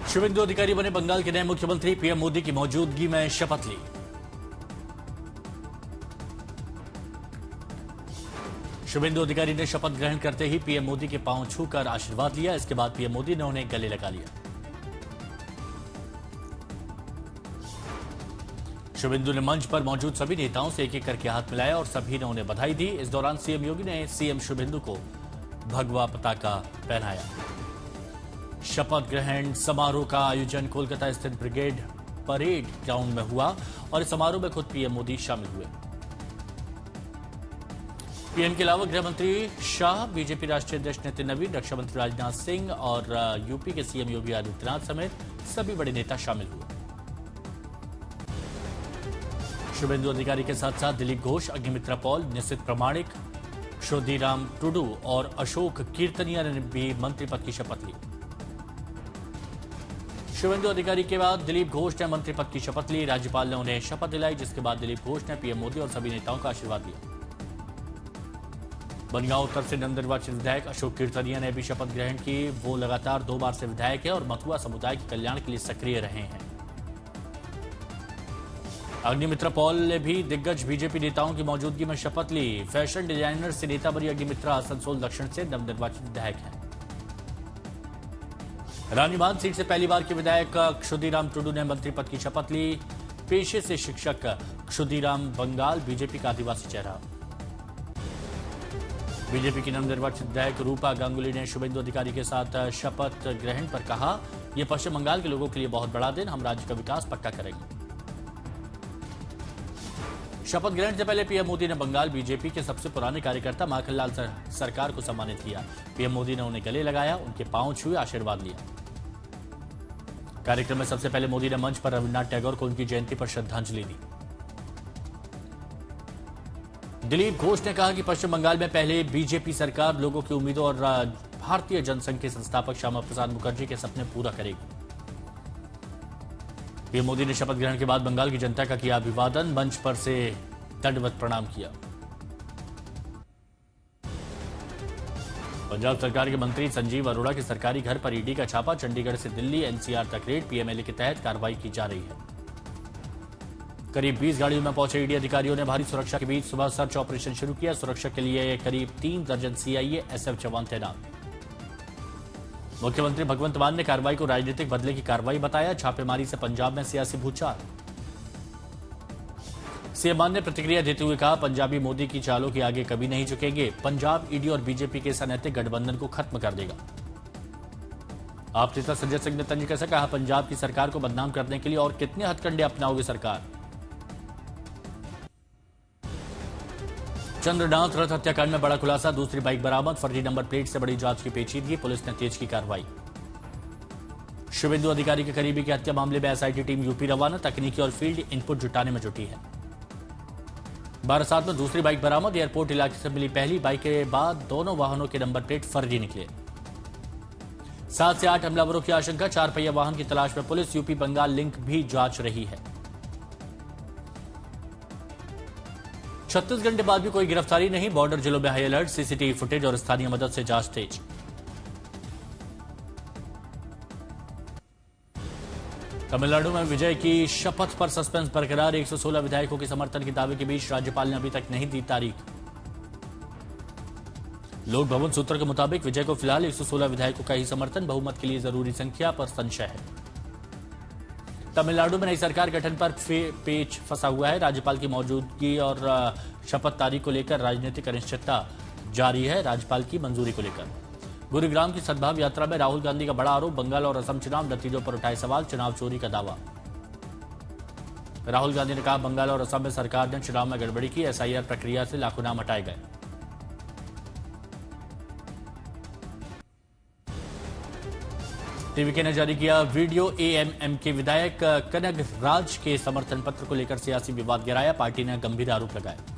शुभेंदु अधिकारी बने बंगाल के नए मुख्यमंत्री। पीएम मोदी की मौजूदगी में शपथ ली। शुभेंदु अधिकारी ने शपथ ग्रहण करते ही पीएम मोदी के पांव छूकर आशीर्वाद लिया। इसके बाद पीएम मोदी ने उन्हें गले लगा लिया। शुभेंदु ने मंच पर मौजूद सभी नेताओं से एक एक करके हाथ मिलाया और सभी ने उन्हें बधाई दी। इस दौरान सीएम योगी ने सीएम शुभेंदु को भगवा पताका पहनाया। शपथ ग्रहण समारोह का आयोजन कोलकाता स्थित ब्रिगेड परेड ग्राउंड में हुआ और इस समारोह में खुद पीएम मोदी शामिल हुए। पीएम के अलावा गृह मंत्री शाह, बीजेपी राष्ट्रीय अध्यक्ष नितिन नवीन, रक्षा मंत्री राजनाथ सिंह और यूपी के सीएम योगी आदित्यनाथ समेत सभी बड़े नेता शामिल हुए। शुभेंदु अधिकारी के साथ साथ दिलीप घोष, अग्निमित्रा पॉल, निशित प्रमाणिक, क्षुदीराम टुडू और अशोक कीर्तनिया ने भी मंत्री पद की शपथ ली। शुभेंदु अधिकारी के बाद दिलीप घोष ने मंत्री पद की शपथ ली। राज्यपाल ने उन्हें शपथ दिलाई, जिसके बाद दिलीप घोष ने पीएम मोदी और सभी नेताओं का आशीर्वाद लिया। बनगांव उत्तर से नवनिर्वाचित विधायक अशोक कीर्तनिया ने भी शपथ ग्रहण की। वो लगातार 2 बार से विधायक है और मथुआ समुदाय के कल्याण के लिए सक्रिय रहे हैं। अग्निमित्रा पॉल ने भी दिग्गज बीजेपी नेताओं की मौजूदगी में शपथ ली। फैशन डिजाइनर से नेता बनी अग्निमित्रा आसनसोल दक्षिण से नवनिर्वाचित विधायक हैं। रानीबांध सीट से पहली बार के विधायक क्षुदीराम टुडू ने मंत्री पद की शपथ ली। पेशे से शिक्षक क्षुदीराम बंगाल बीजेपी का आदिवासी चेहरा। बीजेपी की नवनिर्वाचित विधायक रूपा गांगुली ने शुभेंदु अधिकारी के साथ शपथ ग्रहण पर कहा, यह पश्चिम बंगाल के लोगों के लिए बहुत बड़ा दिन, हम राज्य का विकास पक्का करेंगे। शपथ ग्रहण से पहले पीएम मोदी ने बंगाल बीजेपी के सबसे पुराने कार्यकर्ता माखनलाल सरकार को सम्मानित किया। पीएम मोदी ने उन्हें गले लगाया, उनके पांव छुए, आशीर्वाद लिया। कार्यक्रम में सबसे पहले मोदी ने मंच पर रविन्द्रनाथ टैगोर को उनकी जयंती पर श्रद्धांजलि दी। दिलीप घोष ने कहा कि पश्चिम बंगाल में पहले बीजेपी सरकार लोगों की उम्मीदों और भारतीय जनसंघ के संस्थापक श्यामा प्रसाद मुखर्जी के सपने पूरा करेगी। पीएम मोदी ने शपथ ग्रहण के बाद बंगाल की जनता का किया अभिवादन, मंच पर से दंडवत प्रणाम किया। पंजाब सरकार के मंत्री संजीव अरोड़ा के सरकारी घर पर ईडी का छापा। चंडीगढ़ से दिल्ली एनसीआर तक रेड, पीएमएलए के तहत कार्रवाई की जा रही है। करीब 20 गाड़ियों में पहुंचे ईडी अधिकारियों ने भारी सुरक्षा के बीच सुबह सर्च ऑपरेशन शुरू किया। सुरक्षा के लिए करीब 3 दर्जन सीआईए एसएफ जवान तैनात। मुख्यमंत्री भगवंत मान ने कार्रवाई को राजनीतिक बदले की कार्रवाई बताया। छापेमारी से पंजाब में सियासी भूचाल। सीएम मान ने प्रतिक्रिया देते हुए कहा, पंजाबी मोदी की चालों के आगे कभी नहीं झुकेंगे। पंजाब ईडी और बीजेपी के इस अनैतिक गठबंधन को खत्म कर देगा। आप नेता संजय सिंह ने तंज कैसे कहा, पंजाब की सरकार को बदनाम करने के लिए और कितने हथकंडे अपनाओगे सरकार। चंद्रनाथ रथ हत्याकांड में बड़ा खुलासा, दूसरी बाइक बरामद, फर्जी नंबर प्लेट से बड़ी जांच की पेचीदगी, पुलिस ने तेज की कार्रवाई। शुभेंदु अधिकारी के करीबी की हत्या मामले में एसआईटी टीम यूपी रवाना, तकनीकी और फील्ड इनपुट जुटाने में जुटी है। बारासात में दूसरी बाइक बरामद, एयरपोर्ट इलाके से मिली पहली बाइक के बाद दोनों वाहनों के नंबर प्लेट फर्जी निकले। 7 से 8 हमलावरों की आशंका, 4 पहिया वाहन की तलाश में पुलिस, यूपी बंगाल लिंक भी जांच रही है। 36 घंटे बाद भी कोई गिरफ्तारी नहीं, बॉर्डर जिलों में हाई अलर्ट, सीसीटीवी फुटेज और स्थानीय मदद से जांच तेज। तमिलनाडु में विजय की शपथ पर सस्पेंस बरकरार, 116 विधायकों के समर्थन के दावे के बीच राज्यपाल ने अभी तक नहीं दी तारीख। लोक भवन सूत्र के मुताबिक विजय को फिलहाल 116 विधायकों का ही समर्थन, बहुमत के लिए जरूरी संख्या पर संशय है। तमिलनाडु में नई सरकार गठन पर पेच फंसा हुआ है। राज्यपाल की मौजूदगी और शपथ तारीख को लेकर राजनीतिक अनिश्चितता जारी है। राज्यपाल की मंजूरी को लेकर गुरुग्राम की सद्भाव यात्रा में राहुल गांधी का बड़ा आरोप, बंगाल और असम चुनाव नतीजों पर उठाए सवाल, चुनाव चोरी का दावा। राहुल गांधी ने कहा, बंगाल और असम में सरकार ने चुनाव में गड़बड़ी की, एसआईआर प्रक्रिया से लाखों नाम हटाए गए। टीवीके ने जारी किया वीडियो, एएमएम के विधायक कनग राज के समर्थन पत्र को लेकर सियासी विवाद गिराया, पार्टी ने गंभीर आरोप लगाया।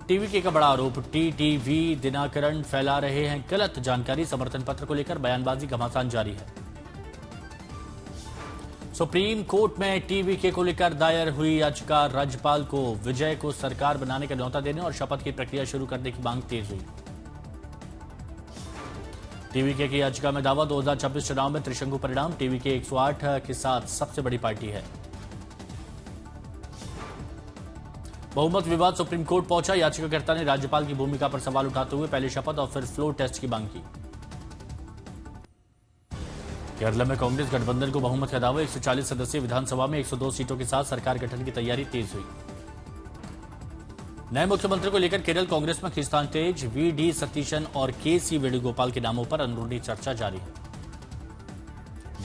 टीवीके का बड़ा आरोप, टीटीवी दिनाकरण फैला रहे हैं गलत जानकारी, समर्थन पत्र को लेकर बयानबाजी घमासान जारी है। सुप्रीम कोर्ट में टीवीके को लेकर दायर हुई याचिका, राज्यपाल को विजय को सरकार बनाने का न्यौता देने और शपथ की प्रक्रिया शुरू करने की मांग तेज हुई। टीवीके की याचिका में दावा 2026 चुनाव में त्रिशंकु परिणाम। टीवीके 108 के साथ सबसे बड़ी पार्टी है। बहुमत विवाद सुप्रीम कोर्ट पहुंचा। याचिकाकर्ता ने राज्यपाल की भूमिका पर सवाल उठाते हुए पहले शपथ और फिर फ्लोर टेस्ट की मांग की। केरल में कांग्रेस गठबंधन को बहुमत का दावा। 140 सदस्यीय विधानसभा में 102 सीटों के साथ सरकार गठन की तैयारी तेज हुई। नए मुख्यमंत्री को लेकर केरल कांग्रेस में खींचतान तेज। वी.डी. सतीशन और के.सी. वेणुगोपाल के नामों पर अंदरूनी चर्चा जारी है।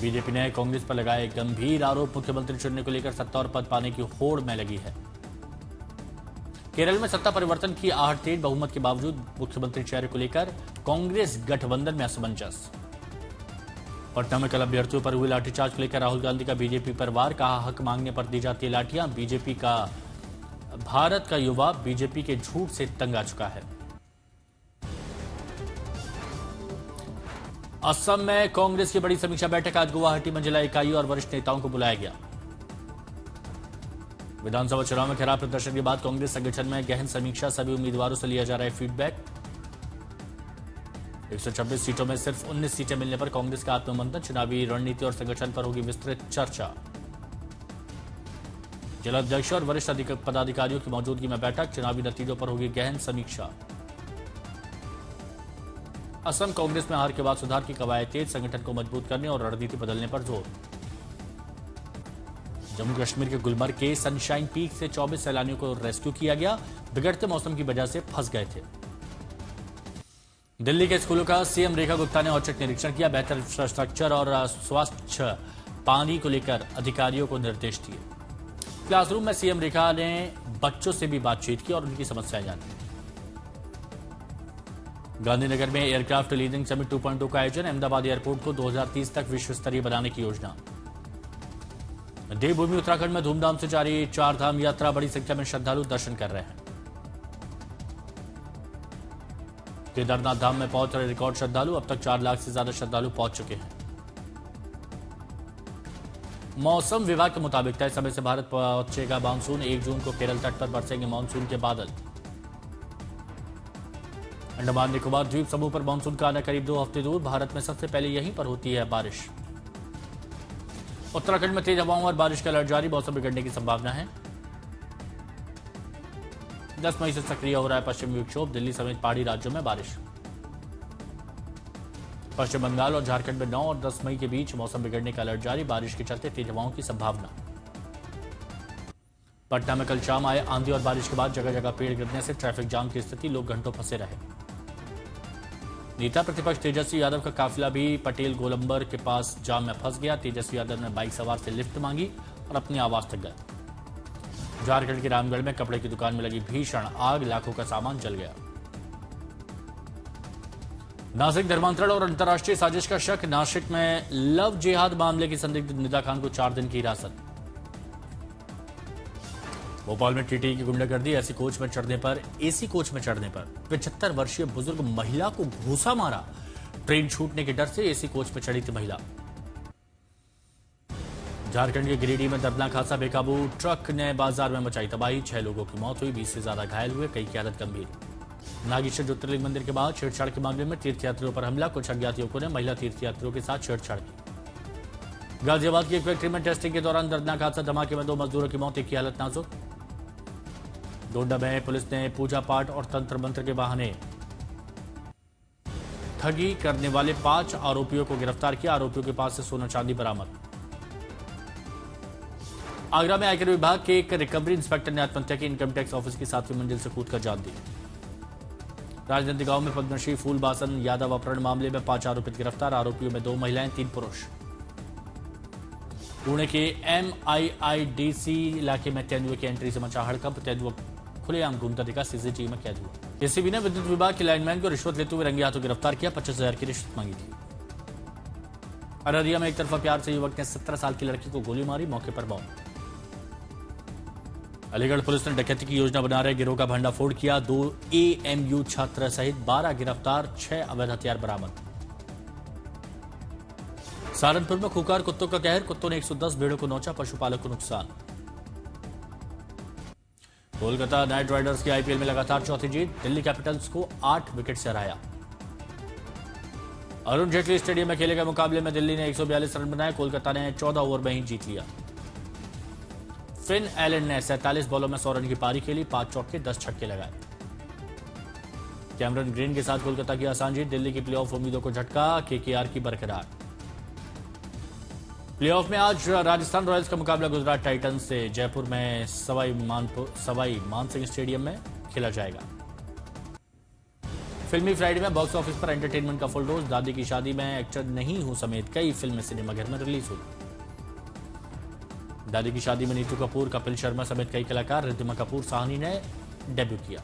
बीजेपी ने कांग्रेस पर लगाए गंभीर आरोप। मुख्यमंत्री चुनने को लेकर सत्ता और पद पाने की होड़ में लगी है। केरल में सत्ता परिवर्तन की आहट तेज। बहुमत के बावजूद मुख्यमंत्री चेहरे को लेकर कांग्रेस गठबंधन में असमंजस। पटना में कल अभ्यर्थियों पर हुए लाठीचार्ज को लेकर राहुल गांधी का बीजेपी पर वार। कहा, हक मांगने पर दी जाती है लाठियां। बीजेपी का भारत का युवा बीजेपी के झूठ से तंग आ चुका है। असम में कांग्रेस की बड़ी समीक्षा बैठक। आज गुवाहाटी में जिला इकाई और वरिष्ठ नेताओं को बुलाया गया। विधानसभा चुनाव में खराब प्रदर्शन के बाद कांग्रेस संगठन में गहन समीक्षा। सभी उम्मीदवारों से लिया जा रहा है फीडबैक। 126 सीटों में सिर्फ 19 सीटें मिलने पर कांग्रेस का आत्ममंथन। चुनावी रणनीति और संगठन पर होगी विस्तृत चर्चा। जिलाध्यक्ष और वरिष्ठ पदाधिकारियों की मौजूदगी में बैठक। चुनावी नतीजों पर होगी गहन समीक्षा। असम कांग्रेस में हार के बाद सुधार की कवायद तेज। संगठन को मजबूत करने और रणनीति बदलने पर जोर। जम्मू कश्मीर के गुलमर्ग के सनशाइन पीक से 24 सैलानियों को रेस्क्यू किया गया। बिगड़ते मौसम की वजह से फंस गए थे। दिल्ली के स्कूलों का सीएम रेखा गुप्ता ने औचक निरीक्षण किया। बेहतर इंफ्रास्ट्रक्चर और स्वच्छ पानी को लेकर अधिकारियों को निर्देश दिए। क्लासरूम में सीएम रेखा ने बच्चों से भी बातचीत की और उनकी समस्याएं जानी। गांधीनगर में एयरक्राफ्ट लीडिंग समिट 2.0 का आयोजन। अहमदाबाद एयरपोर्ट को 2030 तक विश्व स्तरीय बनाने की योजना। देवभूमि उत्तराखंड में धूमधाम से जारी 4 धाम यात्रा। बड़ी संख्या में श्रद्धालु दर्शन कर रहे हैं। केदारनाथ धाम में पहुंच रहे रिकॉर्ड श्रद्धालु। अब तक 4 लाख से ज्यादा श्रद्धालु पहुंच चुके हैं। मौसम विभाग के मुताबिक तय समय से भारत पहुंचेगा मानसून। 1 जून को केरल तट पर बरसेंगे मानसून के बादल। अंडमान निकोबार द्वीप समूह पर मानसून का आना करीब 2 हफ्ते दूर। भारत में सबसे पहले यहीं पर होती है बारिश। उत्तराखंड में तेज हवाओं और बारिश का अलर्ट जारी। मौसम बिगड़ने की संभावना है। 10 मई से सक्रिय हो रहा है पश्चिमी विक्षोभ। दिल्ली समेत पहाड़ी राज्यों में बारिश। पश्चिम बंगाल और झारखंड में 9 और 10 मई के बीच मौसम बिगड़ने का अलर्ट जारी। बारिश के चलते तेज हवाओं की संभावना। पटना में कल शाम आए आंधी और बारिश के बाद जगह जगह पेड़ गिरने से ट्रैफिक जाम की स्थिति। लोग घंटों फंसे रहे। नेता प्रतिपक्ष तेजस्वी यादव का काफिला भी पटेल गोलंबर के पास जाम में फंस गया। तेजस्वी यादव ने बाइक सवार से लिफ्ट मांगी और अपनी आवाज तक गए। झारखंड के रामगढ़ में कपड़े की दुकान में लगी भीषण आग। लाखों का सामान जल गया। नासिक धर्मांतरण और अंतर्राष्ट्रीय साजिश का शक। नासिक में लव जिहाद मामले की संदिग्ध निदा खान को 4 दिन की हिरासत। भोपाल में टीटी की गुंडागर्दी। एसी कोच में चढ़ने पर 75 वर्षीय बुजुर्ग महिला को घूसा मारा। ट्रेन छूटने के डर से एसी कोच में चढ़ी थी महिला। झारखंड के गिरिडीह में दर्दनाक हादसा। बेकाबू ट्रक ने बाजार में मचाई तबाही। 6 लोगों की मौत हुई। 20 से ज्यादा घायल हुए। कई की हालत गंभीर। नागेश्वर ज्योतिर्लिंग मंदिर के बाद छेड़छाड़ के मामले में तीर्थयात्रियों पर हमला। कुछ अज्ञात युवकों ने महिला तीर्थयात्रियों के साथ छेड़छाड़ की। गाजियाबाद की एक फैक्ट्री में टेस्टिंग के दौरान दर्दनाक हादसा। धमाके में 2 मजदूरों की मौत। एक की हालत नाजुक। गोंडा में पुलिस ने पूजा पाठ और तंत्र मंत्र के बहाने ठगी करने वाले 5 आरोपियों को गिरफ्तार किया। आरोपियों के पास से सोना चांदी बरामद। आगरा में आयकर विभाग के एक रिकवरी इंस्पेक्टर ने आत्महत्या की। इनकम टैक्स ऑफिस की 7वीं मंजिल से कूदकर जान दी। राजनंदी गांव में पद्मश्री फूलबासन यादव अपहरण मामले में 5 आरोपित गिरफ्तार। आरोपियों में 2 महिलाएं 3 पुरुष। पुणे के MIIDC इलाके में तेंदुए की एंट्री से मचा हड़कंप। तेंदुआ खुलेआम घूमता दिखा। सीसीटीवी में कैद हुआ। एसीबी ने विद्युत विभाग के लाइनमैन को रिश्वत लेते हुए रंगे हाथों गिरफ्तार किया। 25,000 की रिश्वत मांगी थी। अररिया में एक तरफा प्यार से युवक ने 17 साल की लड़की को गोली मारी। मौके पर मौत। अलीगढ़ पुलिस ने डकैती की योजना बना रहे गिरोह का भंडाफोड़ किया। 2 AMU छात्र सहित 12 गिरफ्तार। 6 अवैध हथियार बरामद। सहारनपुर में खूंखार कुत्तों का कहर। कुत्तों ने 110 भेड़ों को नोचा। पशुपालक को नुकसान। कोलकाता नाइट राइडर्स की IPL में लगातार चौथी जीत। दिल्ली कैपिटल्स को 8 विकेट से हराया। अरुण जेटली स्टेडियम में खेले गए मुकाबले में दिल्ली ने 142 रन बनाए, कोलकाता ने 14 ओवर में ही जीत लिया। फिन एलन ने 47 बॉलों में 100 रन की पारी खेली, 5 चौके 10 छक्के लगाए। कैमरन ग्रीन के साथ कोलकाता की आसान जीत, दिल्ली की प्लेऑफ उम्मीदों को झटका, केकेआर की बरकरार। प्लेऑफ में आज राजस्थान रॉयल्स का मुकाबला गुजरात टाइटंस से जयपुर में सवाई मानसिंह स्टेडियम में खेला जाएगा। फिल्मी फ्राइडे में बॉक्स ऑफिस पर एंटरटेनमेंट का फुल डोज, दादी की शादी में एक्टर नहीं हूं समेत कई फिल्में सिनेमाघर में रिलीज हुई। दादी की शादी में नीतू कपूर, कपिल शर्मा समेत कई कलाकार, रिद्धिमा कपूर साहनी ने डेब्यू किया।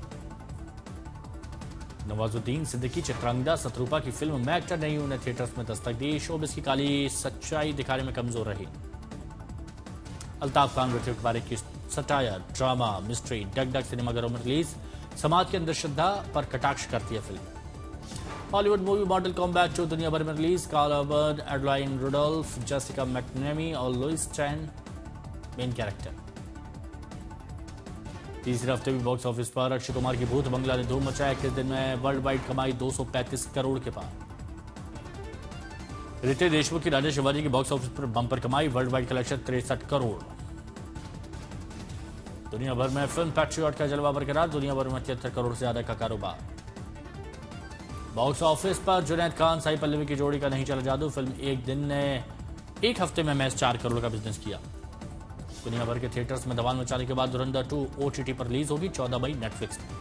नवाजुद्दीन सिद्दीकी, चित्रांगदा, शत्रुपा की फिल्म मैं एक्टर नहीं हूं ने थिएटर्स में दस्तक दी, शोबिस की काली सच्चाई दिखाने में कमजोर रही। अल्ताफ खान, ऋतिक पारिक की सटायर, ड्रामा, मिस्ट्री डग डग सिनेमाघरों में रिलीज, समाज के अंधश्रद्धा पर कटाक्ष करती है फिल्म। हॉलीवुड मूवी मॉडल कॉम्बैट जो दुनिया भर में release, Karl Urban, Adeline Rudolph, Jessica McNamee और लुइस चैन मेन कैरेक्टर। तीसरे हफ्ते भी बॉक्स ऑफिस पर अक्षय कुमार की भूत बंगला ने धूम मचाया, 21 दिन में वर्ल्ड वाइड कमाई 235 करोड़ के पार। रितेश देशमुख की राजा शिवाजी की बॉक्स ऑफिस पर बम्पर कमाई, वर्ल्ड वाइड कलेक्शन 63 करोड़। दुनिया भर में फिल्म पैट्रियट का जलवा बरकरार, दुनिया भर में 73 करोड़ से ज्यादा का कारोबार। बॉक्स ऑफिस पर जुनैद खान साई पल्लवी की जोड़ी का नहीं चला जादू, फिल्म एक हफ्ते में महज 4 करोड़ का बिजनेस किया। दुनिया भर के थिएटर्स में धमाल मचाने के बाद धुरंधर 2 OTT पर रिलीज होगी 14 मई नेटफ्लिक्स पर।